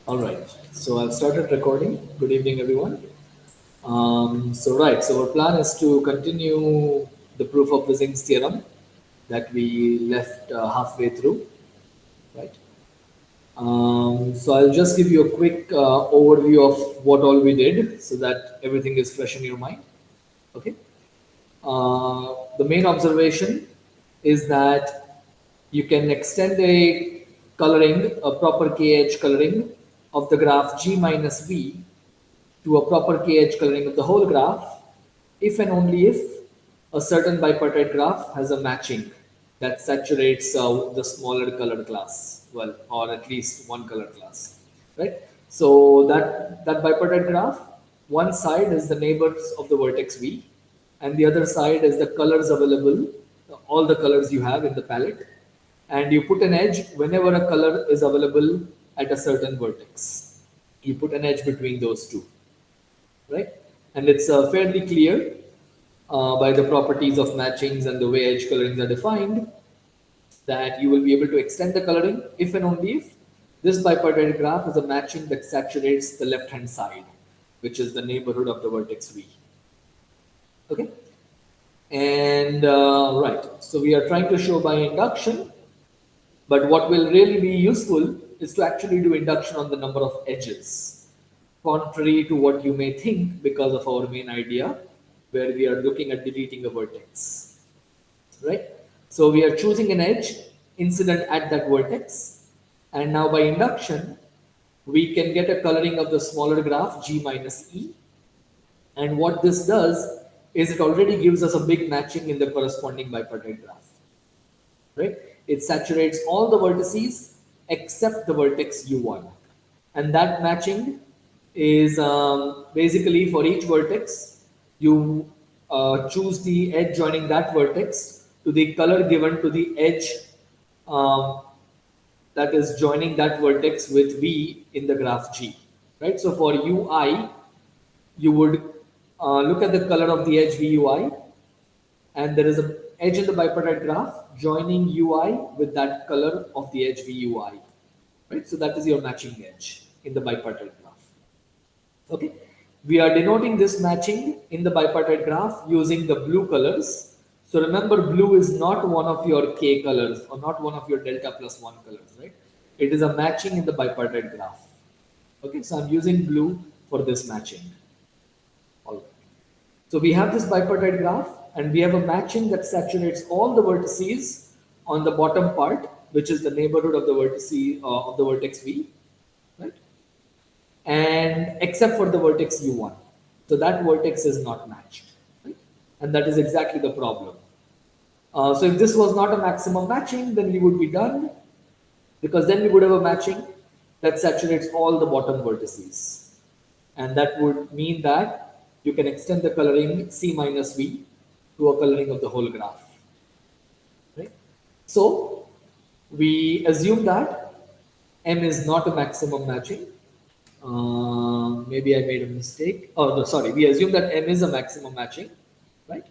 All right. So I've started recording. Good evening, everyone. So our plan is to continue the proof of Ising's theorem that we left halfway through, right? So I'll just give you a quick overview of what all we did so that everything is fresh in your mind. Okay. The main observation is that you can extend a proper KH coloring of the graph G minus V to a proper KH coloring of the whole graph if and only if a certain bipartite graph has a matching that saturates the smaller color class, well, or at least one color class, right? So that bipartite graph, one side is the neighbors of the vertex V, and the other side is the colors available, all the colors you have in the palette, and you put an edge whenever a color is available at a certain vertex. You put an edge between those two, right? And it's fairly clear by the properties of matchings and the way edge colorings are defined that you will be able to extend the coloring if and only if this bipartite graph is a matching that saturates the left hand side, which is the neighborhood of the vertex V. Okay. And right, so we are trying to show by induction, but what will really be useful is to actually do induction on the number of edges, contrary to what you may think because of our main idea, where we are looking at deleting a vertex, right? So we are choosing an edge incident at that vertex, and now by induction, we can get a coloring of the smaller graph G minus E, and what this does is it already gives us a big matching in the corresponding bipartite graph, right? It saturates all the vertices except the vertex U1. And that matching is basically for each vertex, you choose the edge joining that vertex to the color given to the edge um, that is joining that vertex with V in the graph G, right? So for UI, you would look at the color of the edge VUI, and there is a edge in the bipartite graph joining UI with that color of the edge VUI, right? So that is your matching edge in the bipartite graph. Okay, we are denoting this matching in the bipartite graph using the blue colors. So remember, blue is not one of your K colors or not one of your delta plus one colors, right? It is a matching in the bipartite graph. Okay, so I'm using blue for this matching. All right. So we have this bipartite graph, and we have a matching that saturates all the vertices on the bottom part, which is the neighborhood of the of the vertex V, right? And except for the vertex U1. So that vertex is not matched, right? And that is exactly the problem. So if this was not a maximum matching, then we would be done, because then we would have a matching that saturates all the bottom vertices. And that would mean that you can extend the coloring C minus V to a coloring of the whole graph. Right? So we assume that M is not a maximum matching. Maybe I made a mistake. Oh, no, sorry. We assume that M is a maximum matching, right?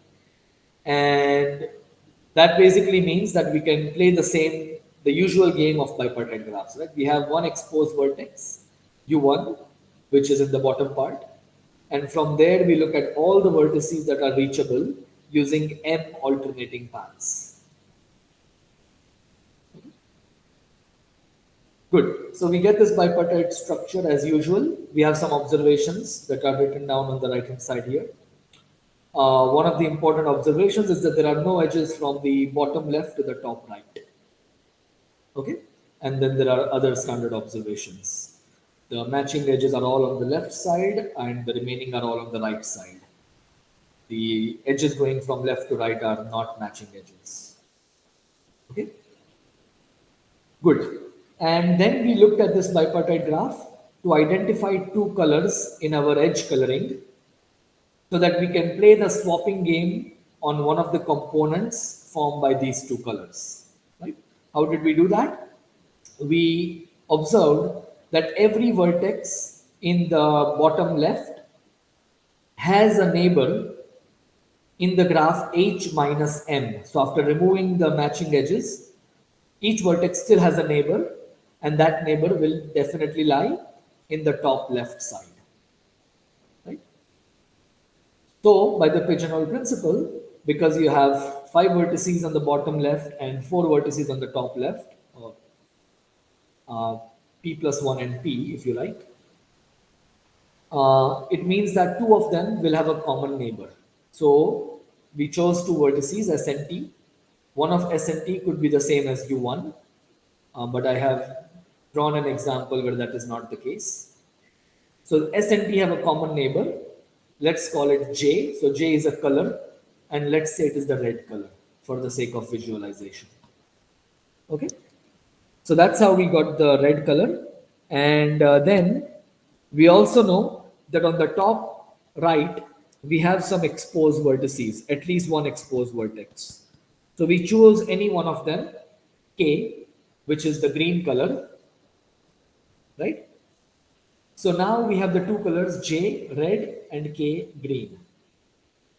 And that basically means that we can play the usual game of bipartite graphs, right? We have one exposed vertex, U1, which is in the bottom part. And from there, we look at all the vertices that are reachable using M alternating paths. Good. So we get this bipartite structure as usual. We have some observations that are written down on the right hand side here. One of the important observations is that there are no edges from the bottom left to the top right. Okay, and then there are other standard observations. The matching edges are all on the left side, and the remaining are all on the right side. The edges going from left to right are not matching edges. Okay, good. And then we looked at this bipartite graph to identify two colors in our edge coloring so that we can play the swapping game on one of the components formed by these two colors. Right? How did we do that? We observed that every vertex in the bottom left has a neighbor in the graph H minus M. So after removing the matching edges, each vertex still has a neighbor, and that neighbor will definitely lie in the top left side, right? So by the pigeonhole principle, because you have 5 vertices on the bottom left and 4 vertices on the top left, or uh, p plus 1 and p if you like, it means that two of them will have a common neighbor. So we chose 2 vertices S and T. One of S and T could be the same as U1, but I have drawn an example where that is not the case. So S and T have a common neighbor. Let's call it J. So J is a color, and let's say it is the red color for the sake of visualization. Okay. So that's how we got the red color. And then we also know that on the top right, we have some exposed vertices, at least one exposed vertex. So we choose any one of them, K, which is the green color, right? So now we have the two colors J, red, and K, green.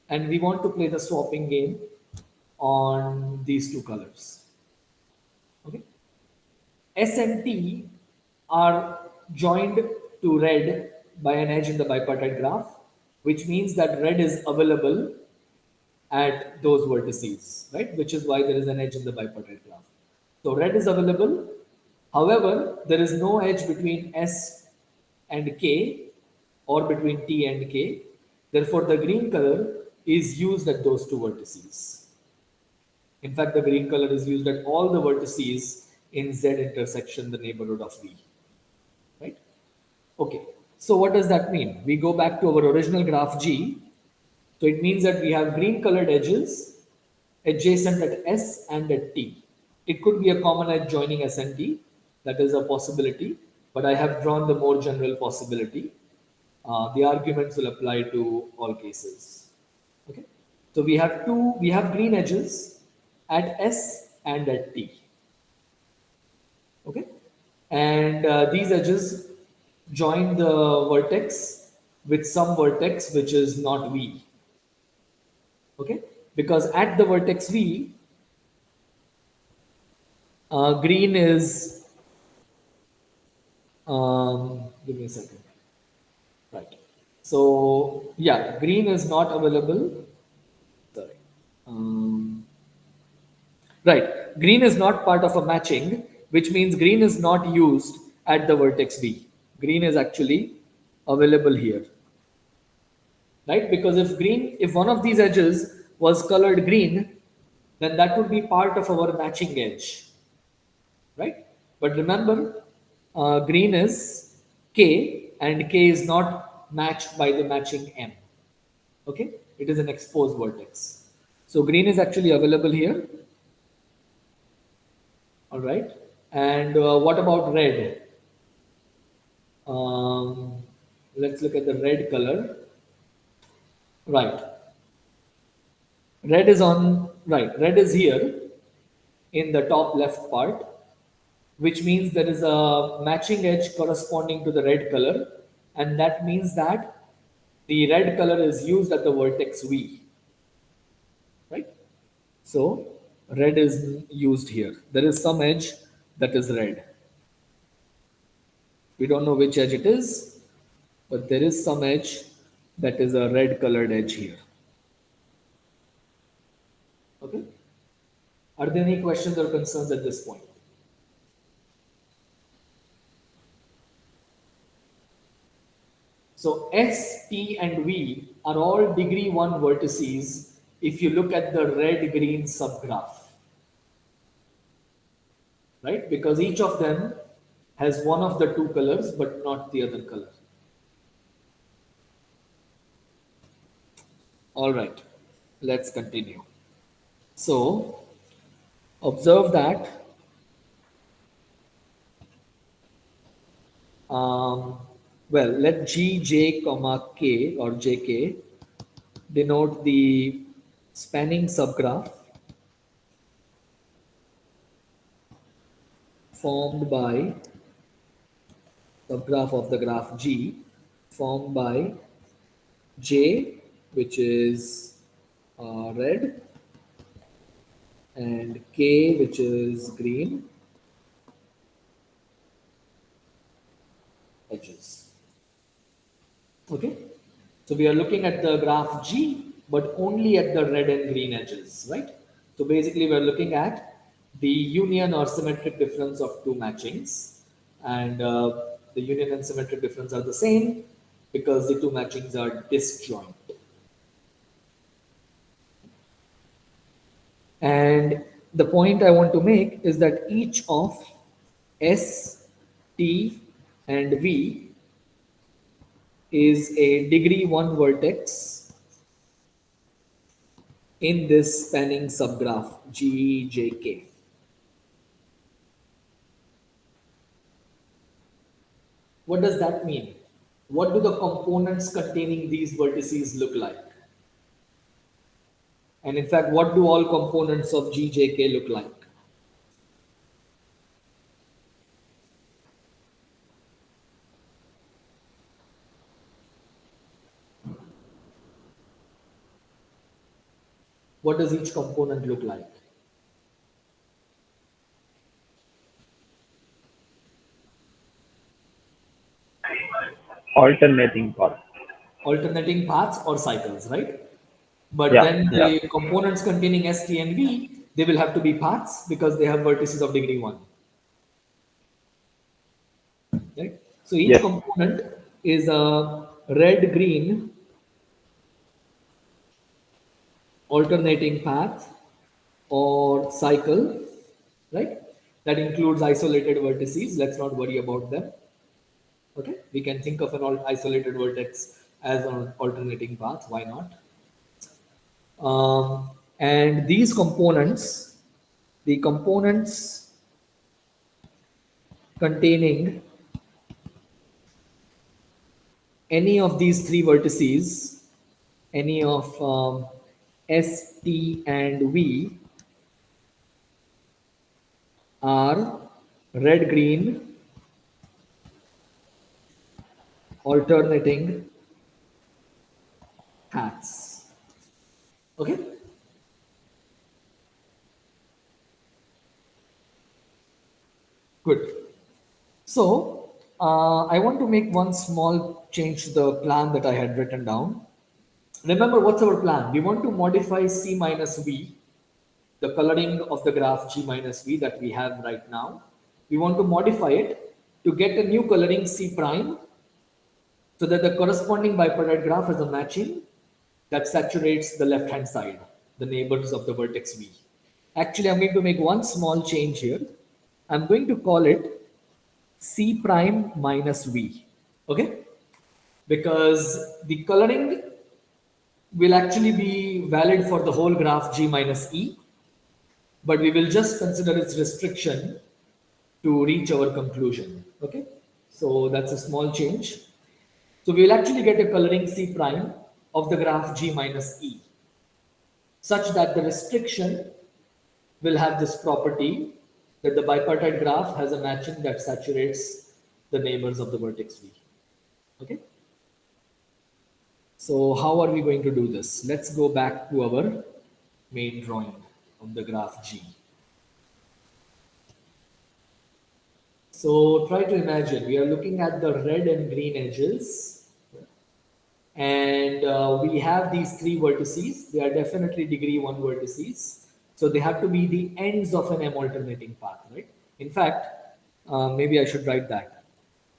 And we want to play the swapping game on these two colors. Okay. S and T are joined to red by an edge in the bipartite graph, which means that red is available at those vertices, right? Which is why there is an edge in the bipartite graph. So red is available. However, there is no edge between S and K or between T and K. Therefore, the green color is used at those two vertices. In fact, the green color is used at all the vertices in Z intersection, the neighborhood of V. Right? Okay. So what does that mean? We go back to our original graph G. So it means that we have green colored edges adjacent at S and at T. It could be a common edge joining S and T. That is a possibility. But I have drawn the more general possibility. The arguments will apply to all cases. Okay. So we have green edges at S and at T. Okay. And these edges join the vertex with some vertex which is not V. Okay. Because at the vertex V, green is, give me a second. Right. So yeah, green is not available. Sorry. Right. Green is not part of a matching, which means green is not used at the vertex V. Green is actually available here. Right? Because if one of these edges was colored green, then that would be part of our matching edge. Right? But remember, green is K and K is not matched by the matching M. Okay? It is an exposed vertex. So green is actually available here. All right. And what about red? Um, let's look at the red color. Right. Red is on, right. Red is here in the top left part, which means there is a matching edge corresponding to the red color. And that means that the red color is used at the vertex V. Right. So red is used here. There is some edge that is red. We don't know which edge it is, but there is some edge that is a red colored edge here. Okay. Are there any questions or concerns at this point? So S, T, and V are all degree 1 vertices if you look at the red-green subgraph. Right? Because each of them has one of the two colors but not the other color. All right. Let's continue. So observe that um, well, let G, J, comma K or JK denote the spanning subgraph formed by subgraph of the graph G formed by J, which is red, and K, which is green, edges. Okay, so we are looking at the graph G, but only at the red and green edges, right? So basically, we are looking at the union or symmetric difference of two matchings, and the union and symmetric difference are the same because the two matchings are disjoint. And the point I want to make is that each of S, T, and V is a degree 1 vertex in this spanning subgraph GJK. What does that mean? What do the components containing these vertices look like? And in fact, what do all components of GJK look like? What does each component look like? Alternating path. Alternating paths or cycles, right? But Yeah, then yeah. the components containing S, T, and V, they will have to be paths because they have vertices of degree 1. Right? So each Yes. component is a red-green alternating path or cycle, right? That includes isolated vertices. Let's not worry about them. Okay, we can think of an isolated vertex as an alternating path. Why not? And these components, the components containing any of these three vertices, any of S, T, and V are red green alternating paths. Okay, good. So I want to make one small change to the plan that I had written down. Remember, what's our plan? We want to modify C minus V, the coloring of the graph G minus V that we have right now. We want to modify it to get a new coloring C prime so that the corresponding bipartite graph has a matching that saturates the left hand side, the neighbors of the vertex V. Actually, I'm going to make one small change here. I'm going to call it C prime minus V. Okay? Because the coloring will actually be valid for the whole graph G minus E, but we will just consider its restriction to reach our conclusion. Okay? So that's a small change. So we'll actually get a coloring C prime of the graph G minus E such that the restriction will have this property that the bipartite graph has a matching that saturates the neighbors of the vertex V. Okay. So how are we going to do this? Let's go back to our main drawing of the graph G. So try to imagine we are looking at the red and green edges, and we have these three vertices. They are definitely degree 1 vertices. So they have to be the ends of an M alternating path, right? In fact, maybe I should write that.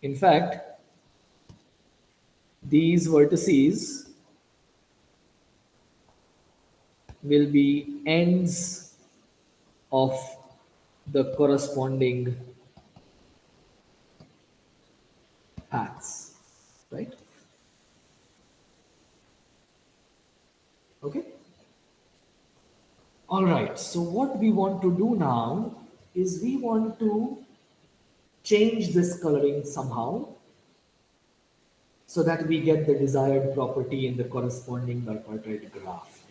In fact, these vertices will be ends of the corresponding paths, right? Okay. All right. So what we want to do now is we want to change this coloring somehow so that we get the desired property in the corresponding bipartite graph.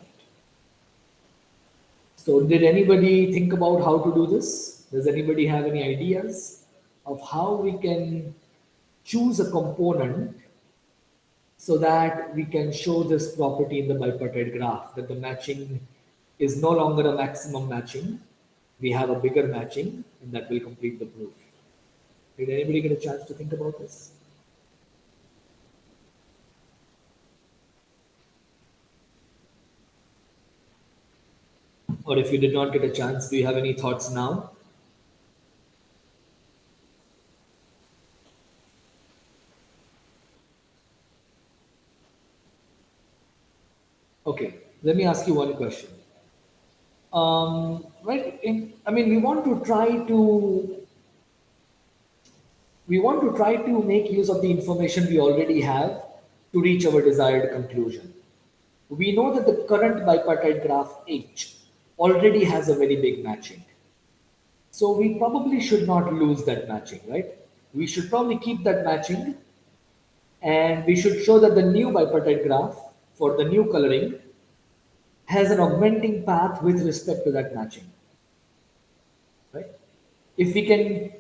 So did anybody think about how to do this? Does anybody have any ideas of how we can choose a component so that we can show this property in the bipartite graph that the matching is no longer a maximum matching. We have a bigger matching and that will complete the proof. Did anybody get a chance to think about this? Or if you did not get a chance, do you have any thoughts now? Okay, let me ask you one question. Right? I mean, we want to try to make use of the information we already have to reach our desired conclusion. We know that the current bipartite graph H already has a very big matching. So we probably should not lose that matching, right? We should probably keep that matching, and we should show that the new bipartite graph for the new coloring has an augmenting path with respect to that matching, right? If we can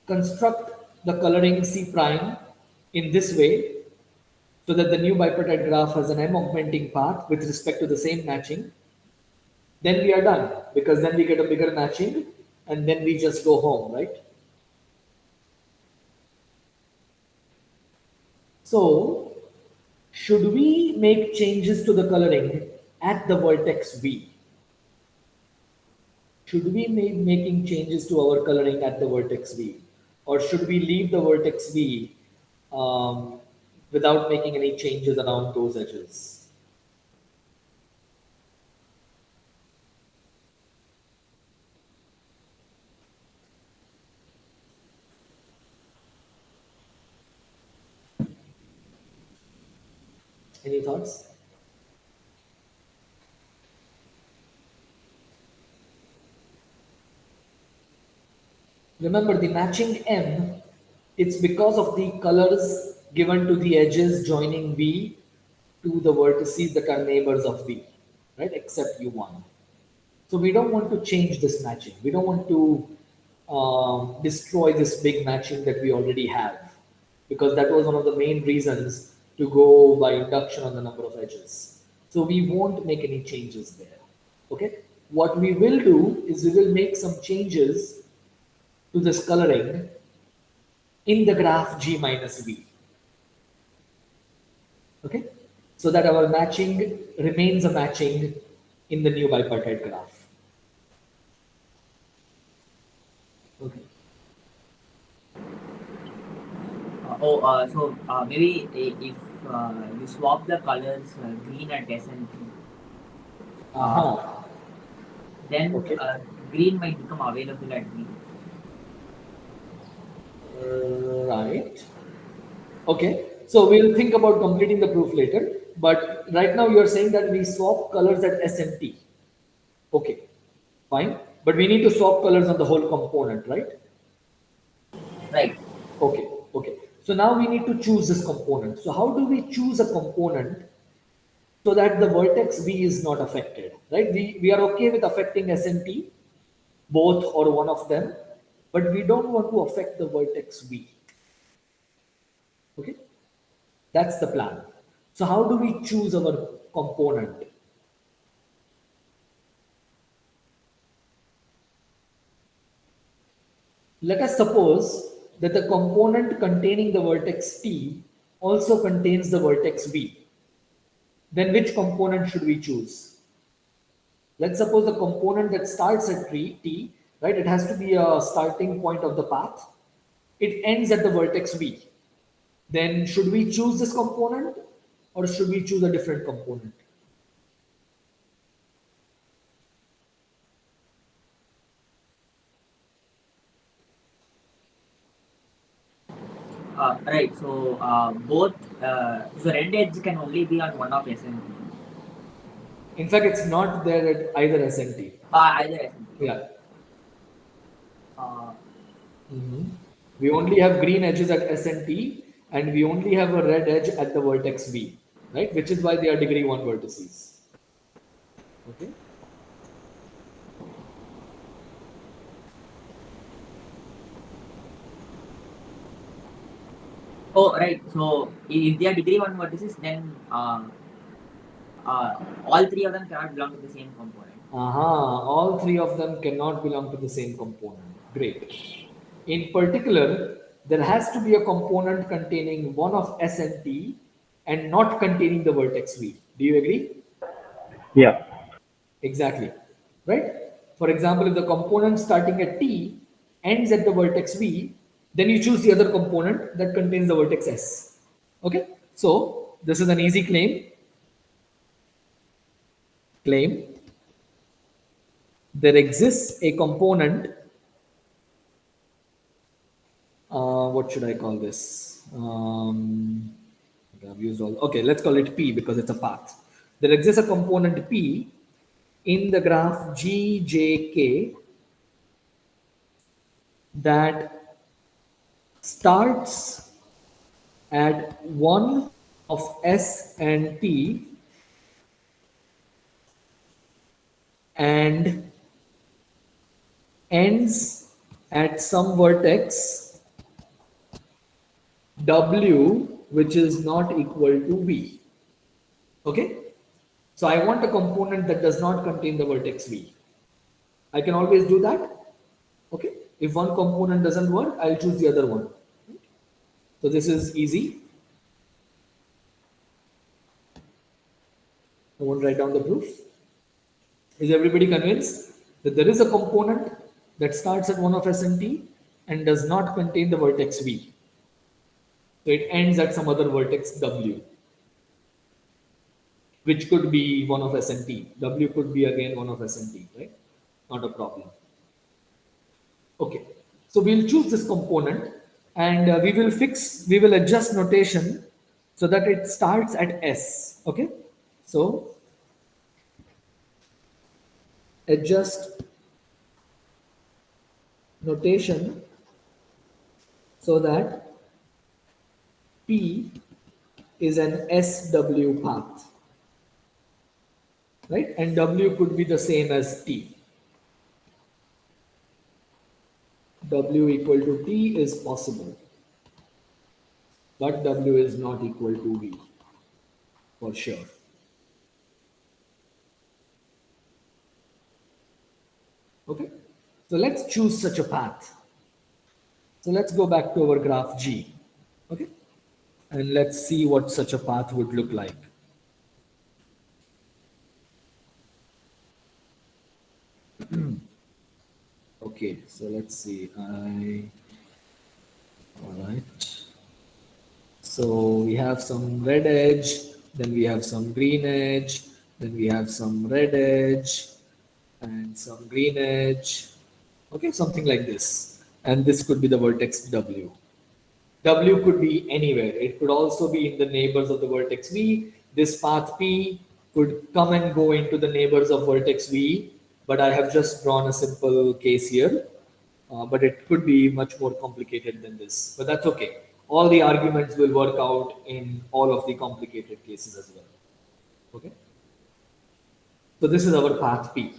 construct the coloring C prime in this way, so that the new bipartite graph has an M augmenting path with respect to the same matching, then we are done, because then we get a bigger matching and then we just go home, right? So, should we make changes to the coloring at the vertex V? Should we be making changes to our coloring at the vertex V? Or should we leave the vertex V without making any changes around those edges? Any thoughts? Remember, the matching M, it's because of the colors given to the edges joining V to the vertices that are neighbors of V, right? Except U1. So we don't want to change this matching. We don't want to destroy this big matching that we already have, because that was one of the main reasons to go by induction on the number of edges. So we won't make any changes there. Okay. What we will do is we will make some changes to this coloring in the graph G minus V. Okay. So that our matching remains a matching in the new bipartite graph. Okay. Maybe if you swap the colors green at SNP, uh, Aha. then Okay. green might become available at V. Right. Okay. So we'll think about completing the proof later. But right now you're saying that we swap colors at SMT. Okay. Fine. But we need to swap colors on the whole component, right? Right. Okay. Okay. So now we need to choose this component. So how do we choose a component so that the vertex V is not affected, right? We are okay with affecting SMT, both or one of them, but we don't want to affect the vertex V. Okay. That's the plan. So how do we choose our component? Let us suppose that the component containing the vertex T also contains the vertex V. Then which component should we choose? Let's suppose the component that starts at T, right? It has to be a starting point of the path. It ends at the vertex V. Then should we choose this component or should we choose a different component? Right. So red edge can only be on one of SNP. In fact, it's not there at either SNT. Either SNP. Okay. Yeah. Uh, Mhm. We only have green edges at S and T, and we only have a red edge at the vertex V, right? Which is why they are degree 1 vertices. Okay. oh, right. So if they are degree one vertices, then all three of them cannot belong to the same component. All three of them cannot belong to the same component. Great. In particular, there has to be a component containing one of S and T and not containing the vertex V. Do you agree? Yeah. Exactly. right? For example, if the component starting at T ends at the vertex V, then you choose the other component that contains the vertex S. Okay, so this is an easy claim. There exists a component. What should I call this? I've used all. Okay, let's call it P because it's a path. There exists a component P in the graph GJK that starts at one of S and T and ends at some vertex W which is not equal to V. Okay? So I want a component that does not contain the vertex V. I can always do that. Okay? If one component doesn't work, I'll choose the other one. So this is easy. I won't write down the proof. Is everybody convinced that there is a component that starts at one of S and T and does not contain the vertex V? So it ends at some other vertex W, which could be one of S and T. W could be again one of S and T, right? Not a problem. Okay, so we'll choose this component and we will adjust notation so that it starts at S. Okay, so adjust notation so that P is an SW path, right? And W could be the same as T. W equal to T is possible, but W is not equal to V for sure. Okay, so let's choose such a path. So let's go back to our graph G. Okay, and let's see what such a path would look like. Okay, so let's see. All right. So we have some red edge, then we have some green edge, then we have some red edge, and some green edge. Okay, something like this. And this could be the vertex W. W could be anywhere. It could also be in the neighbors of the vertex V. This path P could come and go into the neighbors of vertex V, but I have just drawn a simple case here. But it could be much more complicated than this, but that's okay. All the arguments will work out in all of the complicated cases as well. Okay. So this is our path P.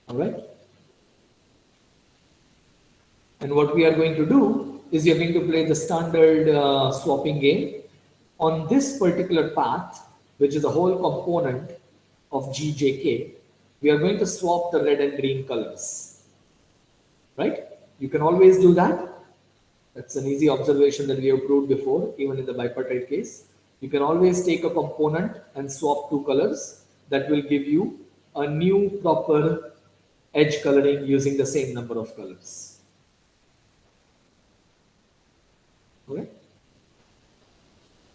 All right. And what we are going to do is we are going to play the standard swapping game. On this particular path, which is a whole component of GJK, we are going to swap the red and green colors. Right? You can always do that. That's an easy observation that we have proved before, even in the bipartite case. You can always take a component and swap two colors. That will give you a new proper edge coloring using the same number of colors. Okay?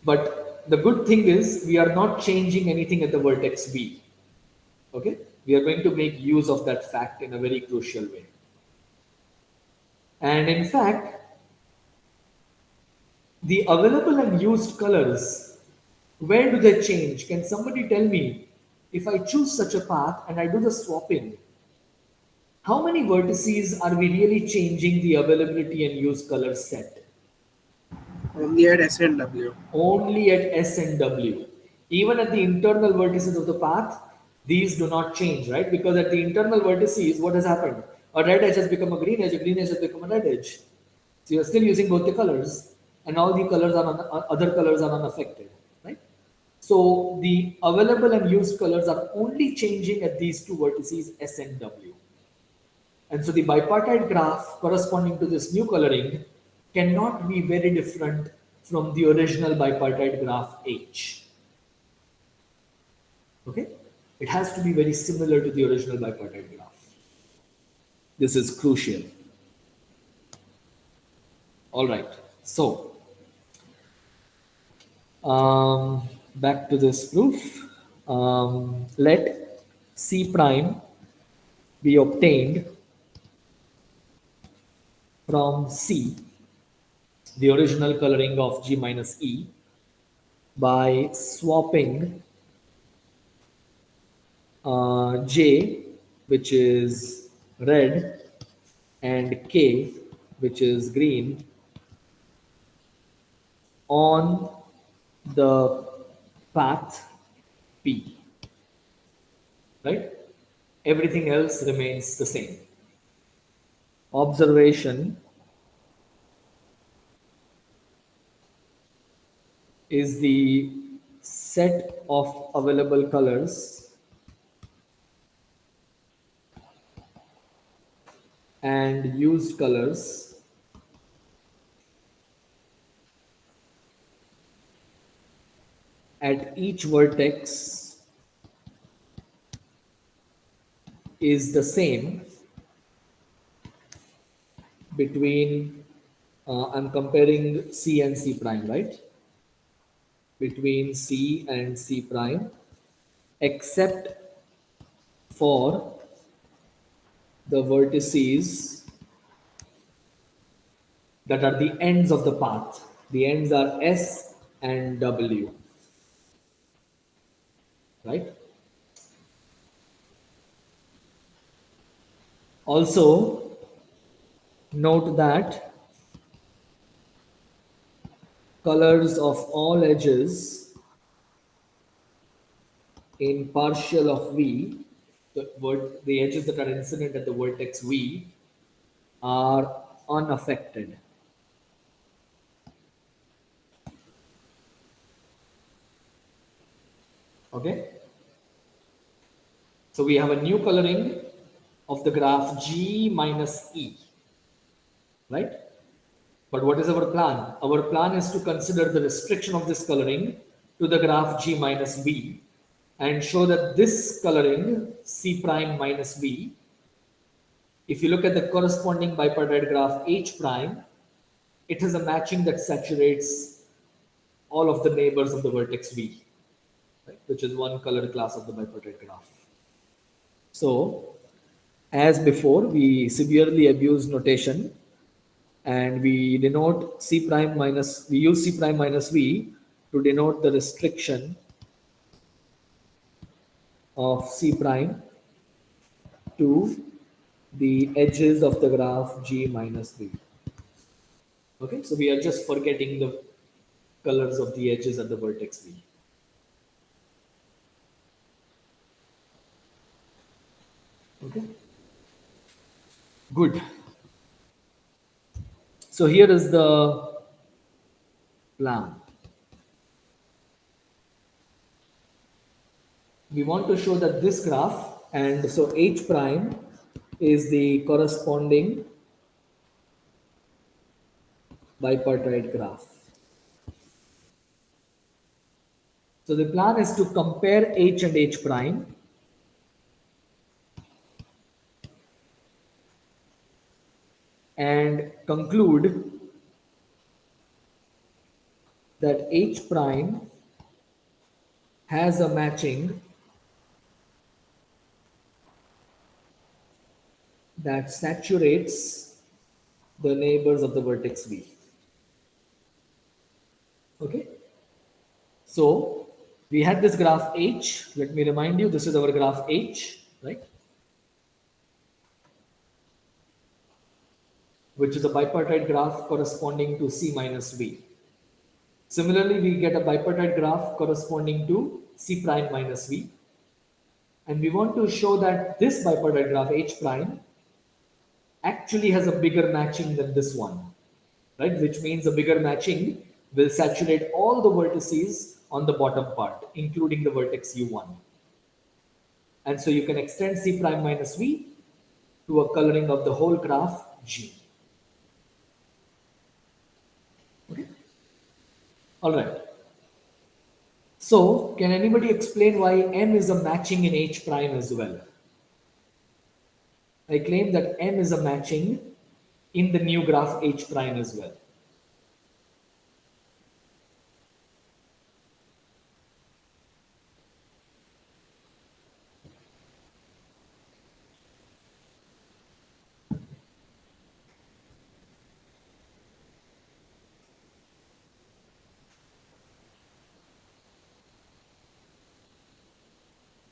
But the good thing is we are not changing anything at the vertex B. Okay? We are going to make use of that fact in a very crucial way. And in fact, the available and used colors, where do they change? Can somebody tell me, if I choose such a path and I do the swapping, how many vertices are we really changing the availability and used color set? Only at S and W. Only at S and W. Even at the internal vertices of the path, these do not change, right? Because at the internal vertices, what has happened? A red edge has become a green edge has become a red edge. So you're still using both the colors, and all the colors are other colors are unaffected, right? So the available and used colors are only changing at these two vertices S and W. And so the bipartite graph corresponding to this new coloring cannot be very different from the original bipartite graph H. Okay? It has to be very similar to the original bipartite graph. This is crucial. All right. So, back to this proof. Let C prime be obtained from C, the original coloring of G minus E, by swapping J, which is red, and K, which is green, on the path P, right? Everything else remains the same. Observation is the set of available colors and used colors at each vertex is the same between, I'm comparing C and C prime, right? Between C and C prime, except for the vertices that are the ends of the path. The ends are S and W, right? Also, note that colors of all edges in partial of V, the edges that are incident at the vertex V, are unaffected. Okay? So we have a new coloring of the graph G minus E, right? But what is our plan? Our plan is to consider the restriction of this coloring to the graph G minus V and show that this coloring C prime minus V, if you look at the corresponding bipartite graph H prime, it has a matching that saturates all of the neighbors of the vertex V, right? Which is one colored class of the bipartite graph. So, as before, we severely abuse notation and we denote C prime minus, we use C prime minus V to denote the restriction of C prime to the edges of the graph G minus V. Okay, so we are just forgetting the colors of the edges at the vertex V. Okay, good. So here is the plan. We want to show that this graph, and so H prime is the corresponding bipartite graph. So the plan is to compare H and H prime and conclude that H prime has a matching that saturates the neighbors of the vertex V. Okay, so we had this graph H. Let me remind you, this is our graph H, right? Which is a bipartite graph corresponding to C minus V. Similarly, we get a bipartite graph corresponding to C prime minus V. And we want to show that this bipartite graph H prime actually has a bigger matching than this one, right? Which means a bigger matching will saturate all the vertices on the bottom part, including the vertex U1. And so you can extend C prime minus V to a coloring of the whole graph G. Okay. All right. So, can anybody explain why M is a matching in H prime as well? I claim that M is a matching in the new graph H prime as well.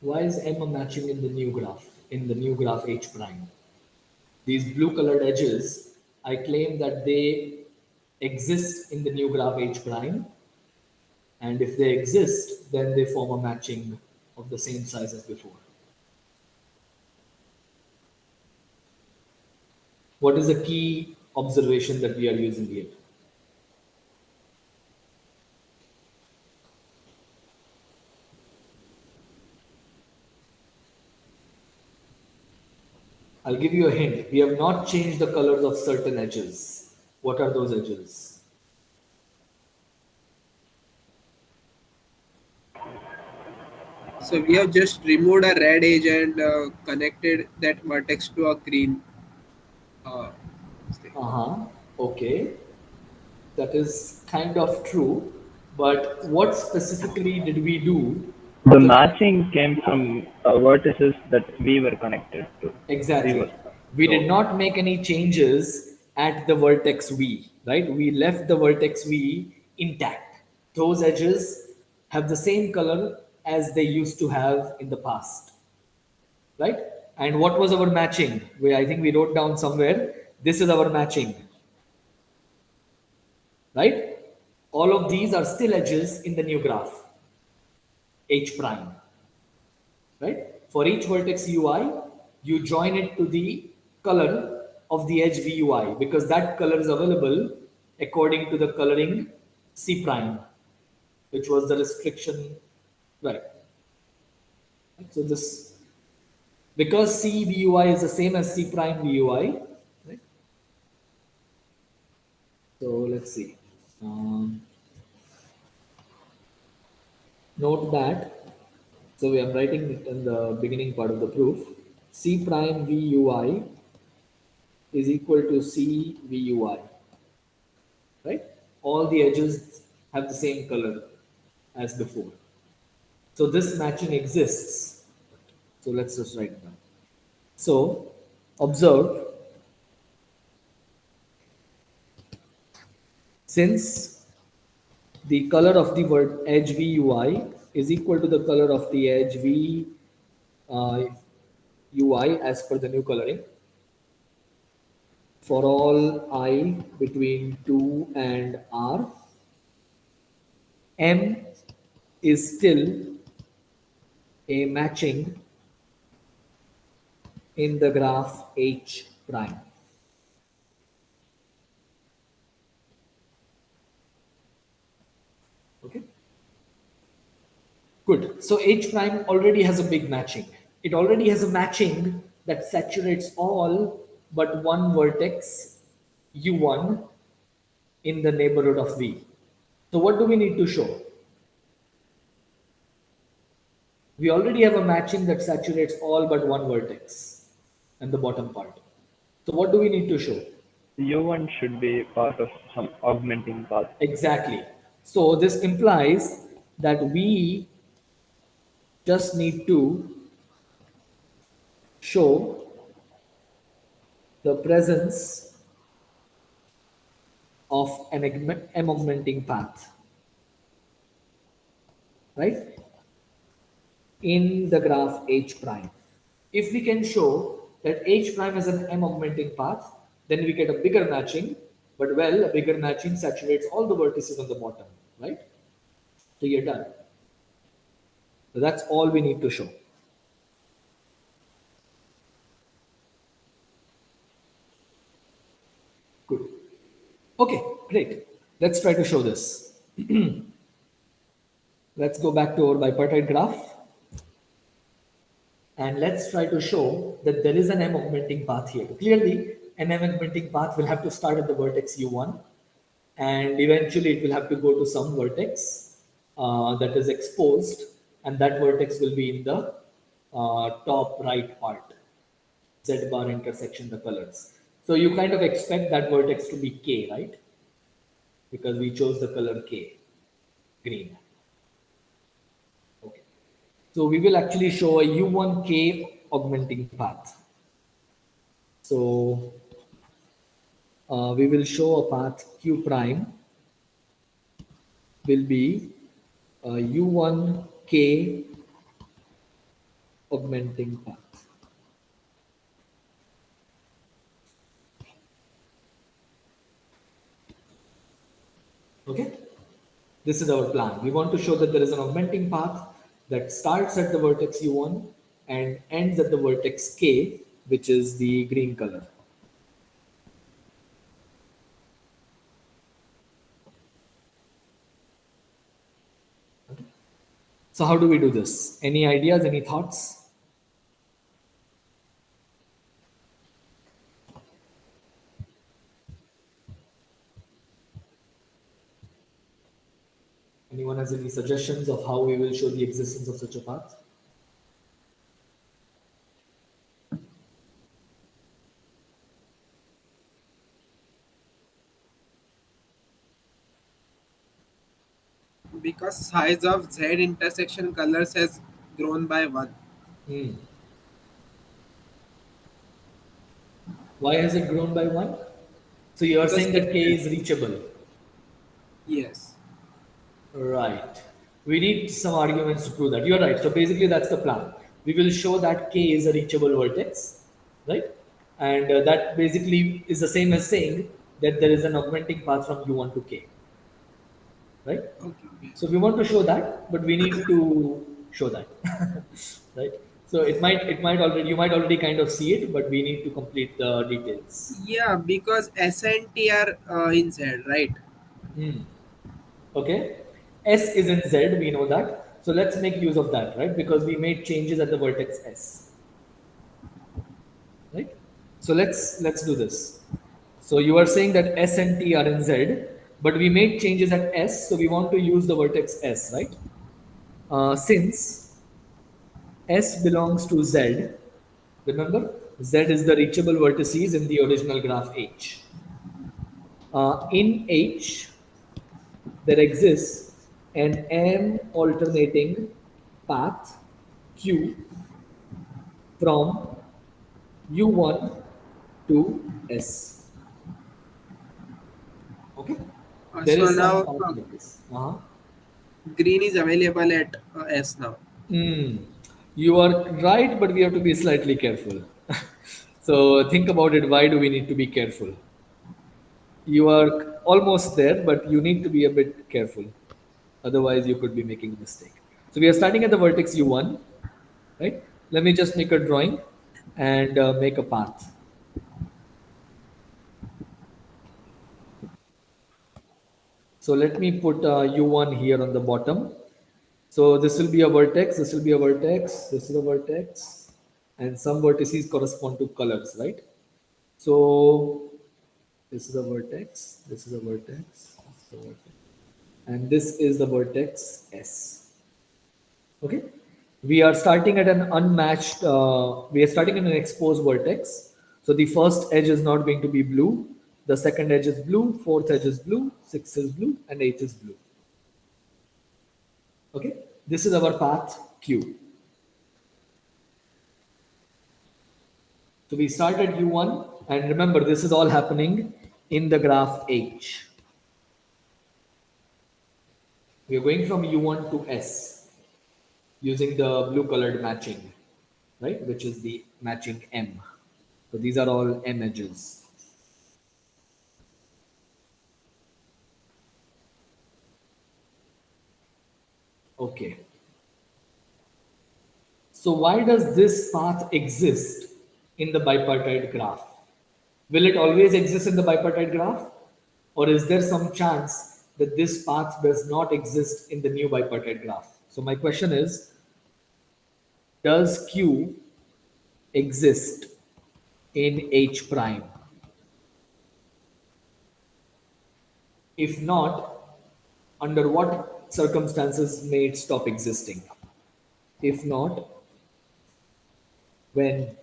Why is M a matching in the new graph H prime? These blue colored edges, I claim that they exist in the new graph H prime, and if they exist, then they form a matching of the same size as before. What is the key observation that we are using here? I'll give you a hint. We have not changed the colors of certain edges. What are those edges? So we have just removed a red edge and connected that vertex to a green. Thing. Uh-huh. Okay. That is kind of true. But what specifically did we do? The matching came from vertices that we were connected to. Exactly. We did not make any changes at the vertex V, right? We left the vertex V intact. Those edges have the same color as they used to have in the past, right? And what was our matching? I think we wrote down somewhere, this is our matching, right? All of these are still edges in the new graph, H prime, right? For each vertex ui, you join it to the color of the edge vui because that color is available according to the coloring C prime, which was the restriction, right? So this, because C vui is the same as C prime vui, right? So let's see. Note that, so we are writing it in the beginning part of the proof. C prime vui is equal to C vui, right? All the edges have the same color as before. So this matching exists. So let's just write it down. So observe, since the color of the word edge vui is equal to the color of the edge v ui as per the new coloring, for all I between 2 and r, M is still a matching in the graph H prime. Okay. Good. So H prime already has a big matching. It already has a matching that saturates all but one vertex U1 in the neighborhood of V. So what do we need to show? We already have a matching that saturates all but one vertex and the bottom part. So what do we need to show? U1 should be part of some augmenting path. Exactly. So this implies that we just need to show the presence of an augmenting path, right, in the graph H prime. If we can show that H prime has an augmenting path, then we get a bigger matching, but well, a bigger matching saturates all the vertices on the bottom, right? So you're done. So that's all we need to show. Good. Okay, great. Let's try to show this. Let's go back to our bipartite graph. And let's try to show that there is an M augmenting path here. Clearly, an M augmenting path will have to start at the vertex U1 and eventually it will have to go to some vertex that is exposed, and that vertex will be in the top right part, Z bar intersection the colors. So you kind of expect that vertex to be K, right? Because we chose the color K, green. Okay. So we will actually show a U1K augmenting path. So we will show a path Q prime will be U1K augmenting path. Okay, this is our plan. We want to show that there is an augmenting path that starts at the vertex U1 and ends at the vertex K, which is the green color. Okay. So how do we do this? Any ideas, any thoughts? Anyone has any suggestions of how we will show the existence of such a path? Because size of Z intersection colors has grown by 1. Hmm. Why has it grown by 1? So you are Because saying that K is reachable. Yes. Right. We need some arguments to prove that. You're right. So basically, that's the plan. We will show that K is a reachable vertex, right? And that basically is the same as saying that there is an augmenting path from U1 to K, right? Okay. Okay. So we want to show that, but we need to show that, right? So it might already, you might already kind of see it, but we need to complete the details. Yeah, because S and T are in Z, right? Hmm. Okay. S is in Z, we know that. So let's make use of that, right? Because we made changes at the vertex S, right? So let's do this. So you are saying that S and T are in Z, but we made changes at S, so we want to use the vertex S, right? Since S belongs to Z, remember Z is the reachable vertices in the original graph H. In H, there exists an M alternating path Q from U1 to S. Okay? There So is some now path like this. green is available at S now. You are right, but we have to be slightly careful. So think about it. Why do we need to be careful? You are almost there, but you need to be a bit careful. Otherwise, you could be making a mistake. So we are starting at the vertex U1, right? Let me just make a drawing and make a path. So let me put U1 here on the bottom. So this will be a vertex, this will be a vertex, this is a vertex, and some vertices correspond to colors, right? So this is a vertex, this is a vertex, this is a vertex, and this is the vertex S. Okay, we are starting at an unmatched, we are starting at an exposed vertex. So the first edge is not going to be blue, the second edge is blue, fourth edge is blue, sixth is blue, and eighth is blue. Okay, this is our path Q. So we start at U1, and remember, this is all happening in the graph H. We are going from U1 to S using the blue colored matching, right? Which is the matching M. So these are all M edges. Okay. So why does this path exist in the bipartite graph? Will it always exist in the bipartite graph? Or is there some chance that this path does not exist in the new bipartite graph? So my question is, does Q exist in H prime? If not, under what circumstances may it stop existing? If not, when?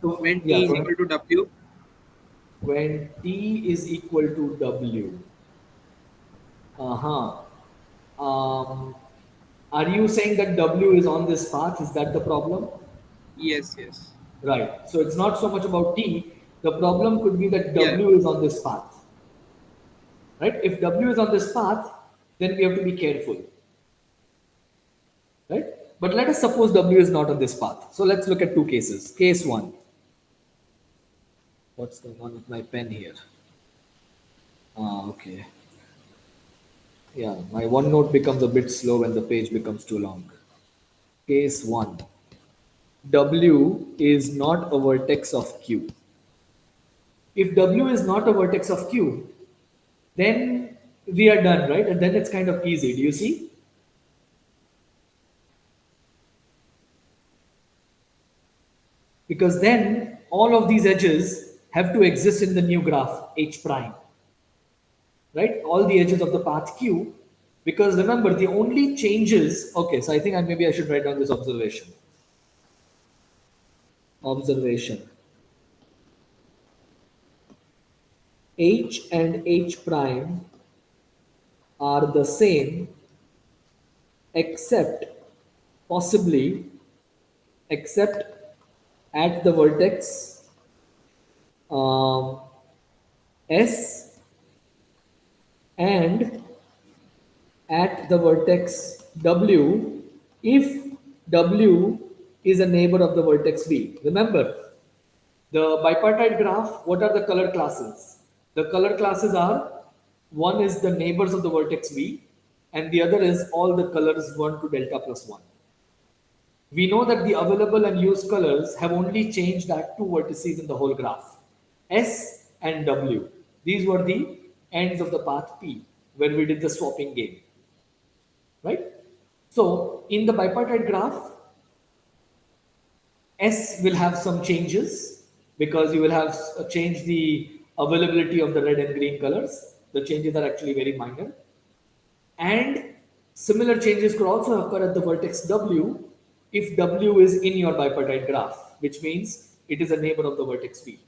When Yeah, t is equal to w. when T is equal to W. Uh-huh. Um, are you saying that W is on this path? Is that the problem? Yes, yes. Right. So it's not so much about T. The problem could be that Yeah. W is on this path. Right? If W is on this path, then we have to be careful. Right? But let us suppose W is not on this path. So let's look at two cases. Case one. What's going on with my pen here? Okay. Yeah, my OneNote becomes a bit slow when the page becomes too long. Case 1. W is not a vertex of Q. If W is not a vertex of Q, then we are done, right? And then it's kind of easy. Do you see? Because then all of these edges have to exist in the new graph H prime, right? All the edges of the path Q. Because remember, the only changes. Okay, so I think maybe I should write down this observation. Observation. H and H prime are the same except possibly except at the vertex um, S and at the vertex W if W is a neighbor of the vertex V. Remember, the bipartite graph, what are the color classes? The color classes are, one is the neighbors of the vertex V and the other is all the colors 1 to delta plus 1. We know that the available and used colors have only changed at two vertices in the whole graph, S and W. These were the ends of the path P where we did the swapping game, right? So in the bipartite graph, S will have some changes because you will have changed the availability of the red and green colors. The changes are actually very minor. And similar changes could also occur at the vertex W if W is in your bipartite graph, which means it is a neighbor of the vertex V.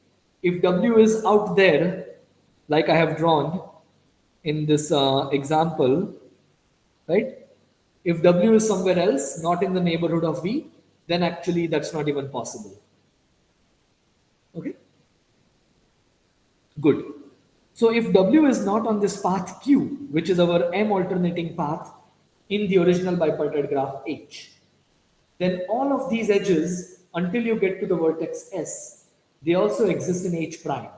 If W is out there, like I have drawn in this example, right? If W is somewhere else, not in the neighborhood of V, then actually that's not even possible. Okay, good. So if W is not on this path Q, which is our M alternating path in the original bipartite graph H, then all of these edges until you get to the vertex S, they also exist in H prime.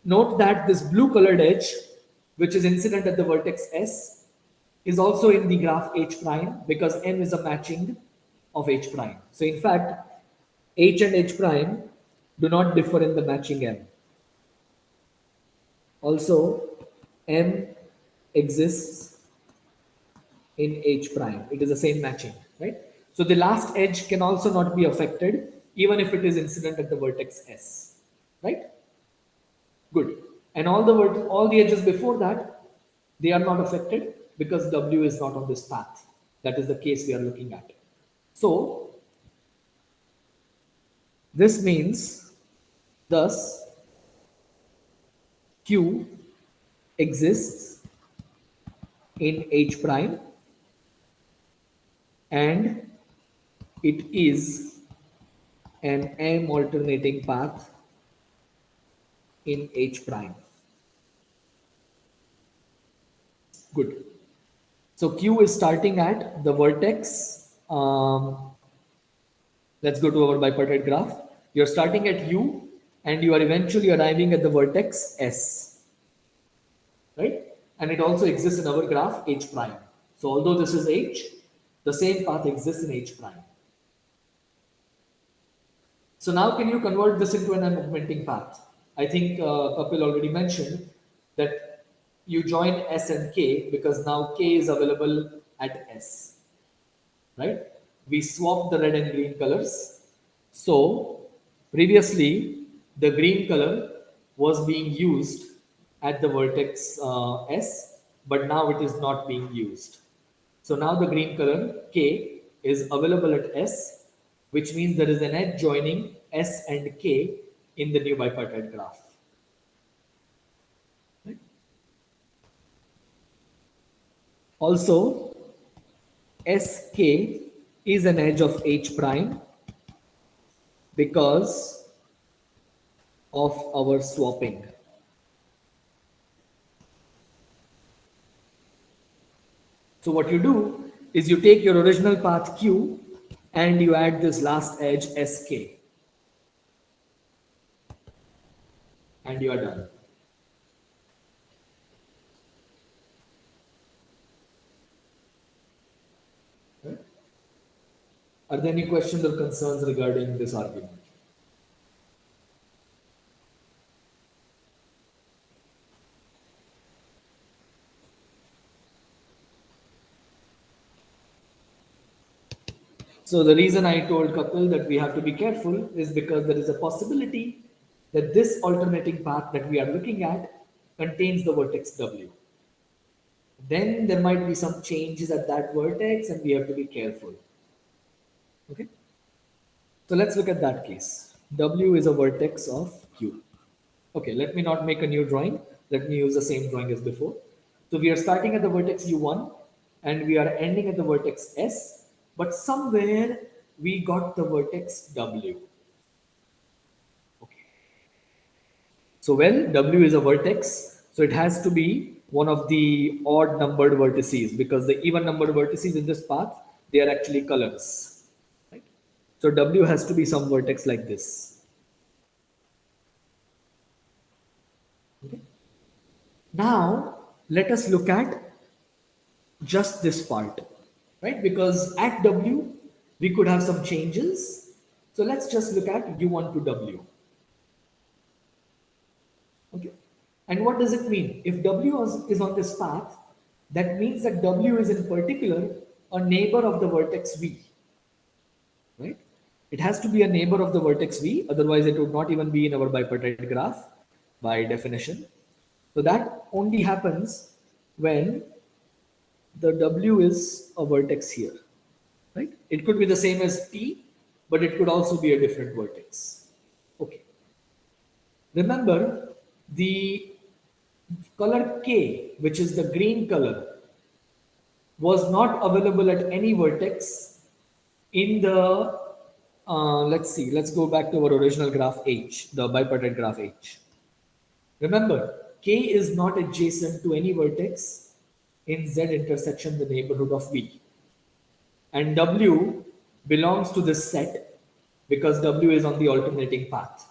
Note that this blue colored edge, which is incident at the vertex S, is also in the graph H prime because M is a matching of H prime. So in fact, H and H prime do not differ in the matching M. Also, M exists in H prime. It is the same matching, right? So the last edge can also not be affected even if it is incident at the vertex S, right? Good. And all the edges before that, they are not affected because W is not on this path. That is the case we are looking at. So this means thus Q exists in H prime and it is an M alternating path in H prime. Good. So Q is starting at the vertex. Let's go to our bipartite graph. You're starting at U and you are eventually arriving at the vertex S, right? And it also exists in our graph H prime. So although this is H, the same path exists in H prime. So now can you convert this into an augmenting path? I think Kapil already mentioned that you join S and K because now K is available at S, right? We swapped the red and green colors. So previously the green color was being used at the vertex S, but now it is not being used. So now the green color K is available at S, which means there is an edge joining S and K in the new bipartite graph. Right? Also, SK is an edge of H prime because of our swapping. So what you do is you take your original path Q and you add this last edge SK and you are done. Right? Are there any questions or concerns regarding this argument? So the reason I told Kapil that we have to be careful is because there is a possibility that this alternating path that we are looking at contains the vertex W. Then there might be some changes at that vertex and we have to be careful. Okay. So let's look at that case. W is a vertex of Q. Okay, let me not make a new drawing. Let me use the same drawing as before. So we are starting at the vertex U1 and we are ending at the vertex S, but somewhere we got the vertex W. Okay. So well, W is a vertex, so it has to be one of the odd numbered vertices because the even numbered vertices in this path, they are actually colors. Right? So W has to be some vertex like this. Okay. Now let us look at just this part, right? Because at W we could have some changes. So let's just look at U1 to W. Okay. And what does it mean? If W is on this path, that means that W is in particular a neighbor of the vertex V, right? It has to be a neighbor of the vertex V, otherwise it would not even be in our bipartite graph by definition. So that only happens when the W is a vertex here, right? It could be the same as T, but it could also be a different vertex. Okay. Remember, the color K, which is the green color, was not available at any vertex in the, let's see, let's go back to our original graph H, the bipartite graph H. Remember, K is not adjacent to any vertex in Z intersection, the neighborhood of V. And W belongs to this set because W is on the alternating path.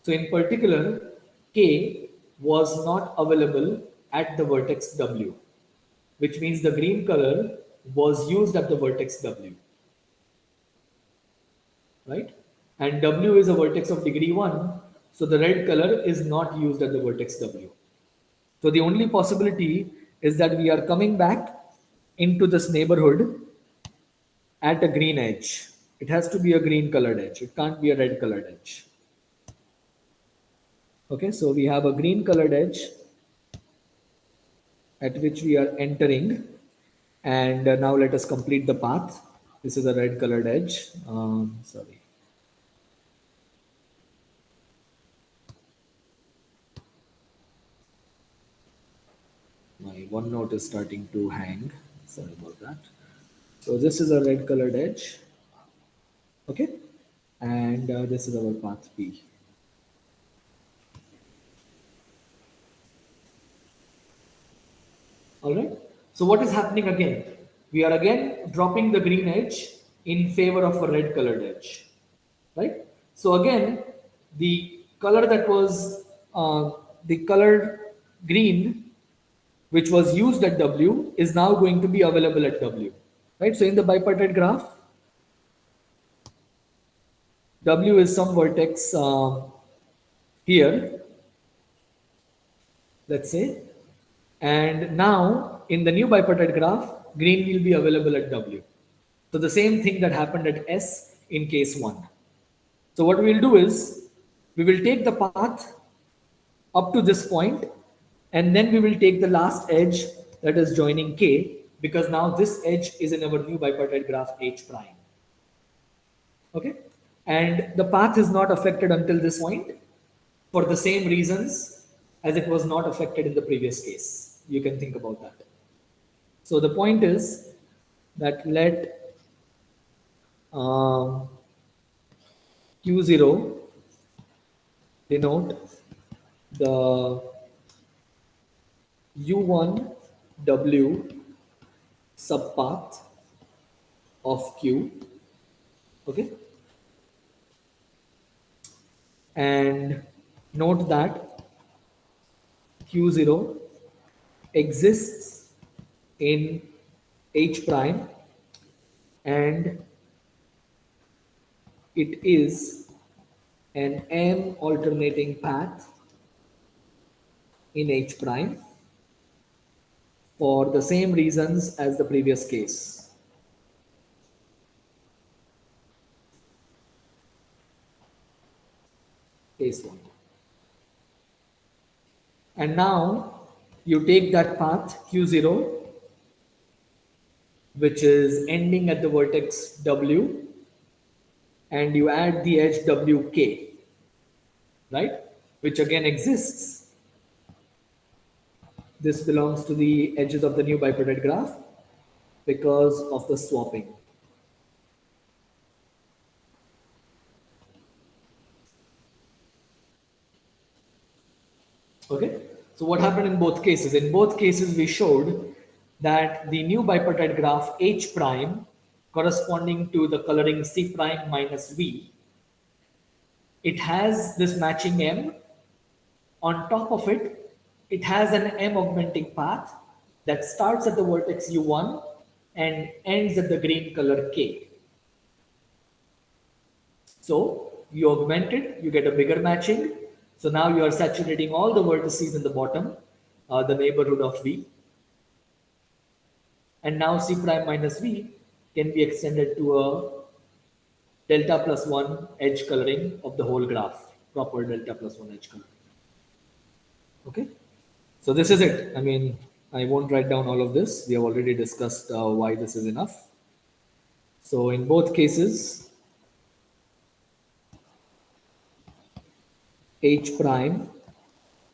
So in particular, K was not available at the vertex W, which means the green color was used at the vertex W, right? And W is a vertex of degree 1, so the red color is not used at the vertex W. So the only possibility is that we are coming back into this neighborhood at a green edge. It has to be a green colored edge. It can't be a red colored edge. Okay, so we have a green colored edge at which we are entering. And now let us complete the path. This is a red colored edge. Sorry. My OneNote is starting to hang. Sorry about that. So this is a red colored edge. Okay. And this is our path P. All right. So what is happening again? We are again dropping the green edge in favor of a red colored edge, right? So again, the color that was the colored green, which was used at W, is now going to be available at W, right? So in the bipartite graph, W is some vertex here, let's say. And now in the new bipartite graph, green will be available at W. So the same thing that happened at S in case 1. So what we will do is we will take the path up to this point, and then we will take the last edge that is joining K, because now this edge is in our new bipartite graph H prime. Okay, and the path is not affected until this point for the same reasons as it was not affected in the previous case. You can think about that. So the point is that let Q0 denote the U1W subpath of Q. Okay, and note that Q0 exists in H prime, and it is an M alternating path in H prime for the same reasons as the previous case. Case 1. And now you take that path Q0, which is ending at the vertex W, and you add the edge WK, right? Which again exists. This belongs to the edges of the new bipartite graph because of the swapping. Okay, so what happened in both cases? In both cases, we showed that the new bipartite graph H prime corresponding to the coloring C prime minus V, it has this matching M. On top of it, it has an M augmenting path that starts at the vertex U1 and ends at the green color K. So you augment it, you get a bigger matching. So now you are saturating all the vertices in the bottom, the neighborhood of V. And now C prime minus V can be extended to a delta plus 1 edge coloring of the whole graph, proper delta plus 1 edge coloring. Okay, so this is it. I mean, I won't write down all of this. We have already discussed why this is enough. So in both cases, H prime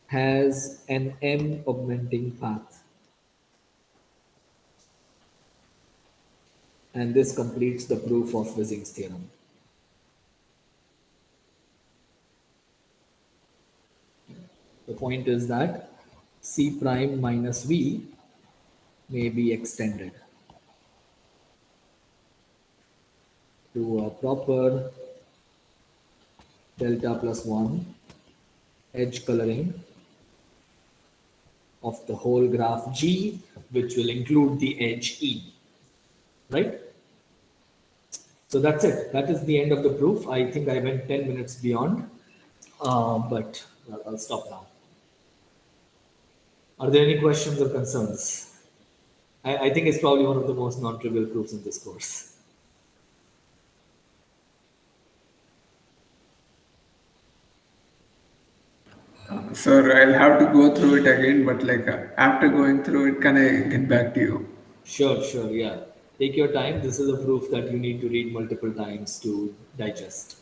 has an M augmenting path. And this completes the proof of Wissing's theorem. The point is that C prime minus V may be extended to a proper delta plus 1 edge coloring of the whole graph G, which will include the edge E, right? So that's it. That is the end of the proof. I think I went 10 minutes beyond, but I'll stop now. Are there any questions or concerns? I think it's probably one of the most non-trivial proofs in this course. Sir, I'll have to go through it again, but after going through it, can I get back to you? Sure, yeah. Take your time. This is a proof that you need to read multiple times to digest.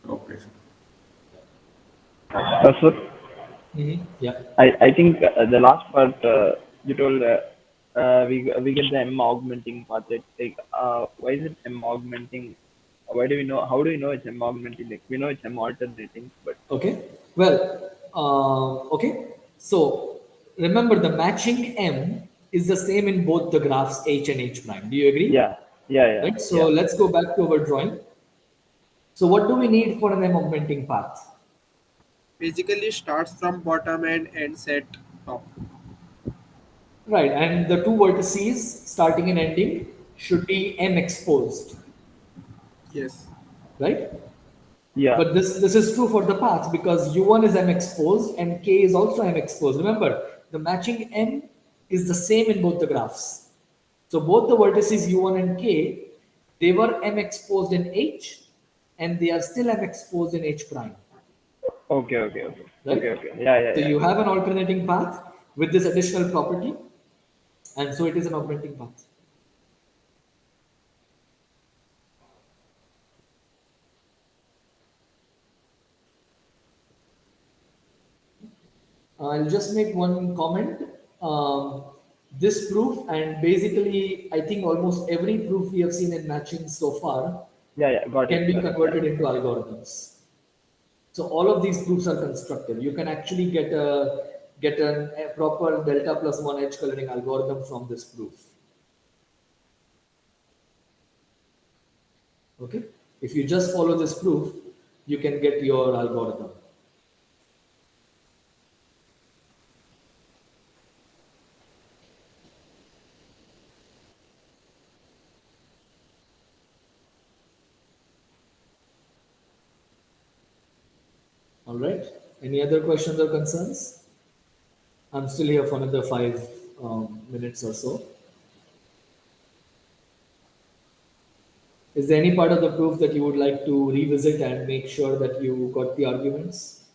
Okay, sir. Sir, Yeah. I think the last part you told we get the M augmenting path. Why is it M augmenting? Why do we know? How do we know it's M augmenting? Like, we know it's M alternating, but Okay. Well, okay. So remember, the matching M is the same in both the graphs H and H prime. Do you agree? yeah. Right. So let's go back to our drawing. So what do we need for an M augmenting path? Basically starts from bottom and ends at top. Right. And the two vertices starting and ending should be M exposed. Yes. Right. Yeah. But this is true for the path because U1 is M exposed and K is also M exposed. Remember, the matching M is the same in both the graphs. So both the vertices U1 and K, they were M exposed in H and they are still M exposed in H prime. Okay. Okay. Okay. Right? Okay. Okay. Yeah. Yeah. So Yeah. you have an alternating path with this additional property, and so it is an augmenting path. I'll just make one comment. This proof, and basically, I think almost every proof we have seen in matching so far Yeah. Yeah. Got can it. be Got it. converted Yeah. into algorithms. So all of these proofs are constructive. You can actually get a proper delta plus one edge coloring algorithm from this proof. Okay, if you just follow this proof, you can get your algorithm. All right. Any other questions or concerns? I'm still here for another 5 minutes or so. Is there any part of the proof that you would like to revisit and make sure that you got the arguments?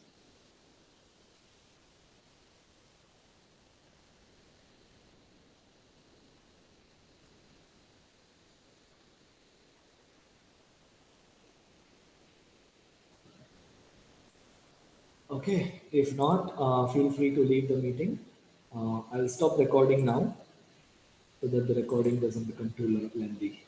Okay, if not, feel free to leave the meeting. I'll stop recording now so that the recording doesn't become too lengthy.